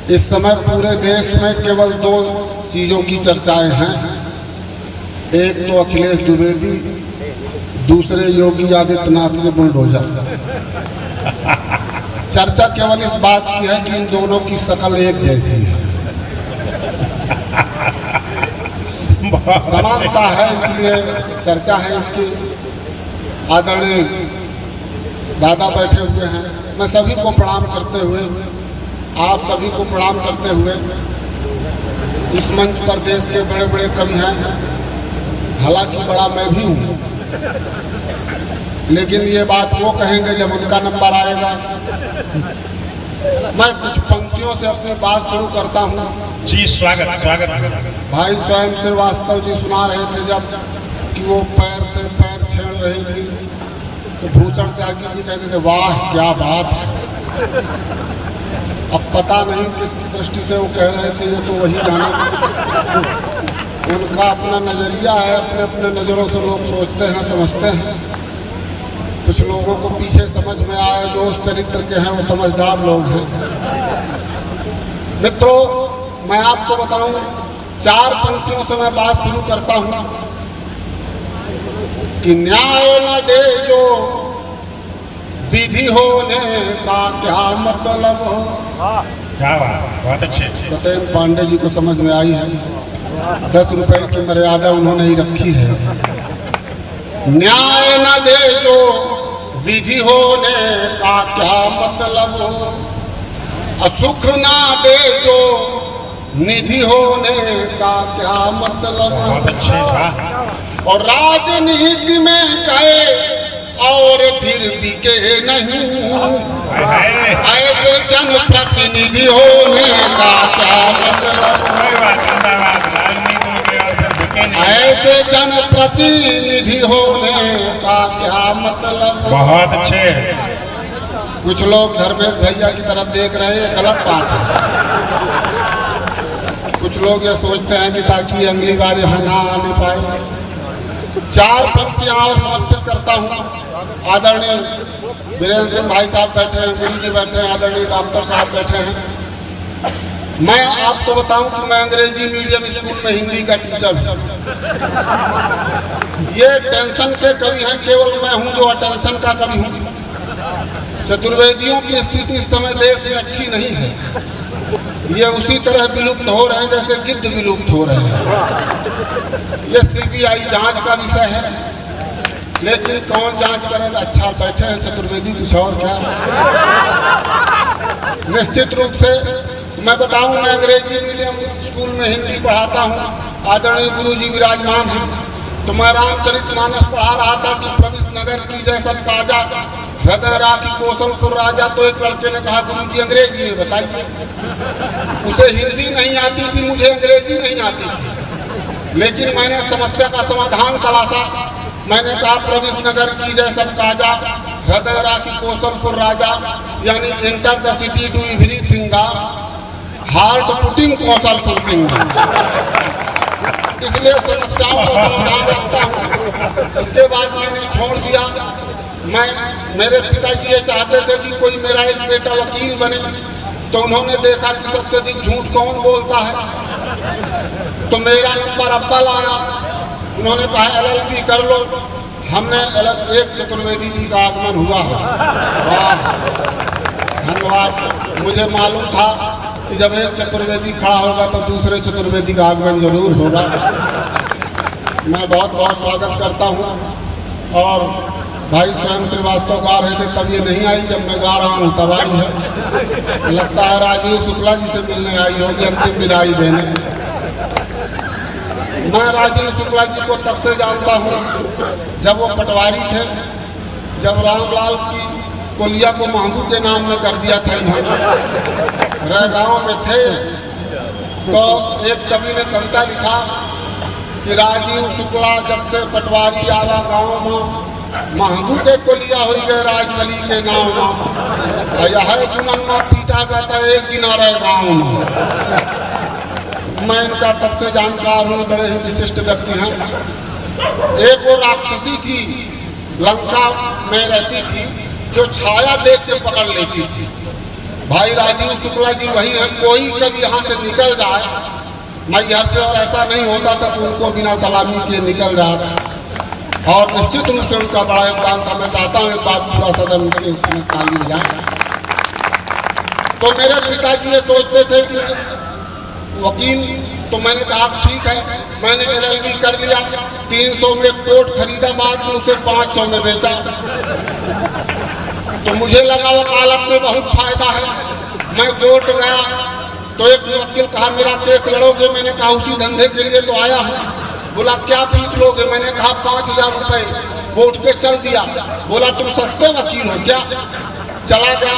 इस समय पूरे देश में केवल दो चीज़ों की चर्चाएं हैं। एक तो अखिलेश द्विवेदी, दूसरे योगी आदित्यनाथ के बुलडोजर। चर्चा केवल इस बात की है कि इन दोनों की शक्ल एक जैसी है, समानता है, इसलिए चर्चा है इसकी। आदरणीय दादा बैठे हुए हैं, मैं सभी को प्रणाम करते हुए, आप सभी को प्रणाम करते हुए, इस मंच पर देश के बड़े बड़े कवि हैं, हालांकि बड़ा मैं भी हूँ, लेकिन ये बात वो कहेंगे जब उनका नंबर आएगा। मैं कुछ पंक्तियों से अपनी बात शुरू करता हूँ। जी स्वागत स्वागत। भाई स्वयं श्रीवास्तव जी सुना रहे थे जब कि वो पैर से पैर छेड़ रही थी, तो भूषण त्यागी जी कहते थे वाह क्या बात है। अब पता नहीं किस दृष्टि से वो कह रहे थे, ये तो वही जाने, उनका अपना नजरिया है, अपने अपने नज़रों से लोग सोचते हैं समझते हैं। कुछ लोगों को पीछे समझ में आया, जो उस चरित्र के हैं वो समझदार लोग हैं। मित्रों, मैं आपको बताऊं, 4 पंक्तियों से मैं बात शुरू करता हूं कि न्याय न दे जो विधि होने का क्या मतलब हो। क्या बात, बहुत अच्छे। सत्येंद्र पांडे जी को समझ में आई है, 10 रुपए की मर्यादा उन्होंने ही रखी है। न्याय न दे जो विधि होने का क्या मतलब हो, असुख ना दे जो निधि होने का क्या मतलब हो। बहुत अच्छे। और राजनीति में गए और फिर बिके नहीं, ऐसे जनप्रतिनिधि होने का क्या मतलब। ऐसे जनप्रतिनिधि होने का क्या मतलब। बहुत अच्छे। कुछ लोग धर्मेश भैया की तरफ देख रहे हैं, ये गलत बात है। कुछ लोग ये सोचते हैं कि ताकि अगली बार यहाँ ना आने पाए। 4 पंक्तियाँ और समर्पित करता हूँ। आदरणीय वीरेंद्र सिंह भाई साहब बैठे हैं, गुरु जी बैठे हैं, आदरणीय डॉक्टर साहब बैठे हैं। मैं आपको बताऊं कि मैं अंग्रेजी मीडियम स्कूल में हिंदी का टीचर हूँ। ये टेंशन के कवि हैं, केवल मैं हूँ जो अटेंशन का कवि हूँ। चतुर्वेदियों की स्थिति इस समय देश में अच्छी नहीं है। ये उसी तरह विलुप्त हो रहे हैं जैसे गिद्ध विलुप्त हो रहे हैं। ये CBI जांच का विषय है, लेकिन कौन जांच करेगा। अच्छा बैठे हैं चतुर्वेदी, कुछ और क्या। निश्चित रूप से मैं बताऊं, मैं अंग्रेजी मीडियम स्कूल में हिंदी पढ़ाता हूं। आदरणीय गुरु जी विराजमान हैं, तो मैं रामचरितमानस पढ़ा रहा था कि प्रविश नगर की जय सब काजा, हृदय राखी कौशलपुर राजा। तो एक लड़के ने कहा गुरु जी अंग्रेजी में बताइए। उसे हिंदी नहीं आती थी, मुझे अंग्रेजी नहीं आती थी, लेकिन मैंने समस्या का समाधान तलाशा। मैंने कहा प्रविश नगर की जय सब काजा, हृदय राखी कौशलपुर राजा, यानी enter the city do everything, heart putting Kaushal putting. इसलिए समस्याओं का समाधान रखता हूँ। इसके बाद मैंने छोड़ दिया। मेरे पिताजी ये चाहते थे कि कोई मेरा एक बेटा वकील बने, तो उन्होंने देखा कि सबसे अधिक झूठ कौन बोलता है, तो मेरा नंबर अव्वल आया। उन्होंने कहा LLB कर लो। हमने एक चतुर्वेदी जी का आगमन हुआ है। वाह धन्यवाद। मुझे मालूम था कि जब एक चतुर्वेदी खड़ा होगा तो दूसरे चतुर्वेदी का आगमन जरूर होगा। मैं बहुत बहुत स्वागत करता हूँ। और भाई स्वयं श्रीवास्तव गा रहे थे तब ये नहीं आई, जब मैं गा रहा हूँ तब आई है। लगता है राजीव शुक्ला जी से मिलने आई होगी, अंतिम विदाई देने। मैं राजीव शुक्ला जी को तब से जानता हूँ जब वो पटवारी थे, जब रामलाल की कोलिया को महंगू के नाम में कर दिया था इन्होंने। रैगांव में थे तो एक कवि ने कविता लिखा कि राजीव शुक्ला जब से पटवारी आवा गाँव में, महंगू के कोलिया हो गए राजवली के नाम में। यह गुनन्ना पीटा जाता एक दिन आ रहे गाँव में। मैं इनका तब से जानकार हूँ, बड़े ही विशिष्ट व्यक्ति हैं। एक वो राक्षसी थी, लंका में रहती थी, जो छाया देख के पकड़ लेती थी। भाई राजीव शुक्ला जी वही हैं, कोई कभी यहाँ से निकल जाए मैहर से, और ऐसा नहीं होता तब उनको बिना सलामी के निकल जाए। और निश्चित रूप से उनका बड़ा योगदान था। मैं चाहता हूँ एक बात पूरा सदन के उसमें ताली जाए। तो मेरे पिताजी ये सोचते थे कि वकील, तो मैंने कहा ठीक है, मैंने LLB कर लिया। 300 में कोर्ट खरीदा, बाद में उसे 500 में बेचा। तो मुझे लगा वकालत में बहुत फायदा है। मैं कोर्ट गया तो एक वकील कहा मेरा केस लड़ोगे? मैंने कहा उसी धंधे के लिए तो आया हूँ। बोला क्या फीस लोगे? मैंने कहा 5000 रुपये। वो उठ के चल दिया। बोला तुम सस्ते वकील हो क्या? चला गया।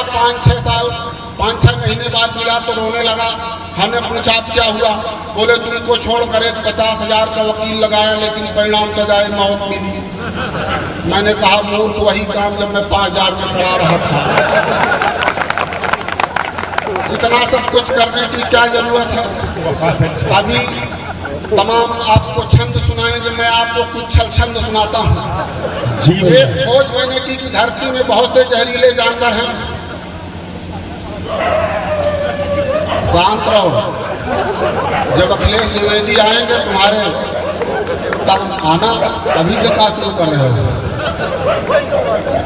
5-6 महीने बाद मिला तो रोने लगा। हमने पूछा अब क्या हुआ? बोले तुमको छोड़कर एक 50,000 का वकील लगाया, लेकिन परिणाम सजाए मौत मिली। मैंने कहा मूर्ख, वही काम जब मैं 5000 में करा रहा था। इतना सब कुछ करने की क्या जरूरत है? बहुत अच्छे। अभी तमाम आपको छंद सुनाएंगे, मैं आपको कुछ छंद सुनाता हूँ। जी एक खोज मैंने की कि धरती में बहुत से जहरीले जानवर हैं। शांत रहो, जब अखिलेश द्विवेदी आएंगे तुम्हारे तब आना। अभी से क्या शुरू कर रहे हो?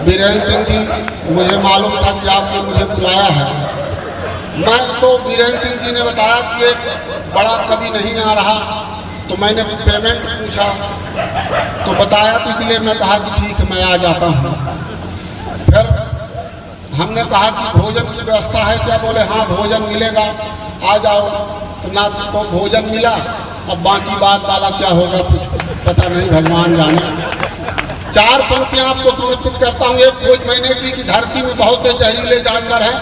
बीरेन्द्र सिंह जी, मुझे मालूम था कि आपने मुझे बुलाया है। मैं तो बीरेन्द्र सिंह जी ने बताया कि एक बड़ा कवि नहीं आ रहा, तो मैंने पेमेंट पूछा तो बताया, तो इसलिए मैं कहा कि ठीक है मैं आ जाता हूँ। फिर हमने कहा कि भोजन की व्यवस्था है क्या? बोले हाँ भोजन मिलेगा, आ जाओ। तो ना तो भोजन मिला, अब बाकी बात वाला क्या होगा कुछ पता नहीं, भगवान जाने। 4 पंक्तियां आपको समर्पित करता हूँ। एक खोज मैंने की कि धरती में बहुत से जहरीले जानवर हैं।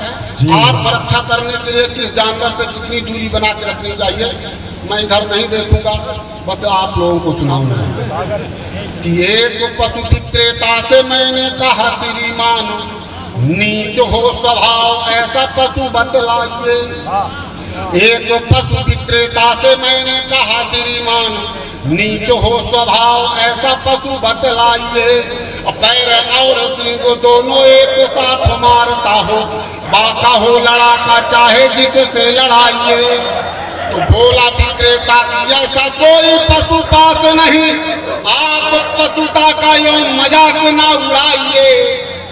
आप रक्षा करने के लिए किस जानवर से कितनी दूरी बना के रखनी चाहिए, मैं इधर नहीं देखूंगा, बस आप लोगों को सुनाऊंगा। कि एक पशु विक्रेता से मैंने कहा श्रीमान, नीच हो स्वभाव ऐसा पशु बतलाइए। एक पशु विक्रेता से मैंने कहा श्रीमान, नीच हो स्वभाव ऐसा पशु बतलाइए। पैर और सिंह दोनों एक साथ मारता हो, बाका हो लड़ाका चाहे जिससे लड़ाइए। तो बोला विक्रेता कि ऐसा कोई पशु पास नहीं, आप पशुता का यूं मजाक न उड़ाइए।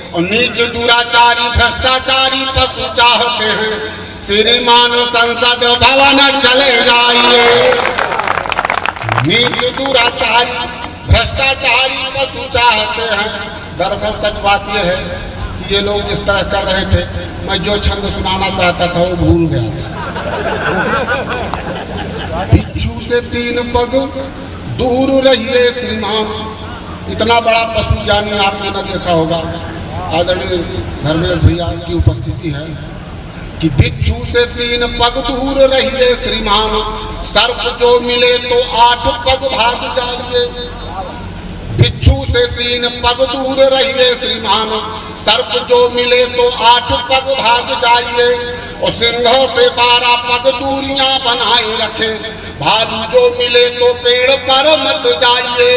और नीच दुराचारी भ्रष्टाचारी पशु चाहते हैं, श्रीमान संसद भवन चले जाइए। नीच दुराचारी भ्रष्टाचारी पशु चाहते हैं। दरअसल सच बात यह है कि ये लोग जिस तरह कर रहे थे, मैं जो छंद सुनाना चाहता था वो भूल गया था। बिच्छू से 3 पग दूर रहिए श्रीमान। इतना बड़ा पशु ज्ञानी आपने न देखा होगा। आदरणीय धर्मेश भैया की उपस्थिति है कि बिच्छू से 3 पग दूर रहिए श्रीमान, सर्प जो मिले तो 8 पग भाग जाइए। बिच्छू से 3 पग दूर रहिए श्रीमान, सर्प जो मिले तो 8 पग भाग जाइए। और सिंह से 12 पग दूरियां बनाए रखे, भालू जो मिले तो पेड़ पर मत जाइए।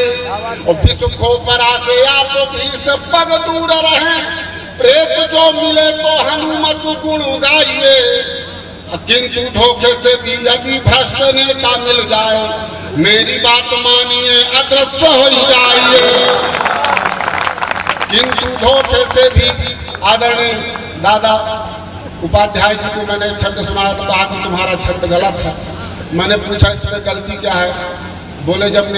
और विष खोपरा से आप 20 पग दूर रहें, प्रेत जो मिले तो हनुमत गुण गाइए। किंतु धोखे से भी यदि भ्रष्ट नेता मिल जाए, मेरी बात मानिए अदृश्य हो जाइए। किंतु धोखे से भी। आदरणीय दादा उपाध्याय जी को मैंने छंद सुनाया तो कहा कि तुम्हारा छंद गलत है। मैंने पूछा इसमें गलती क्या है? बोले जब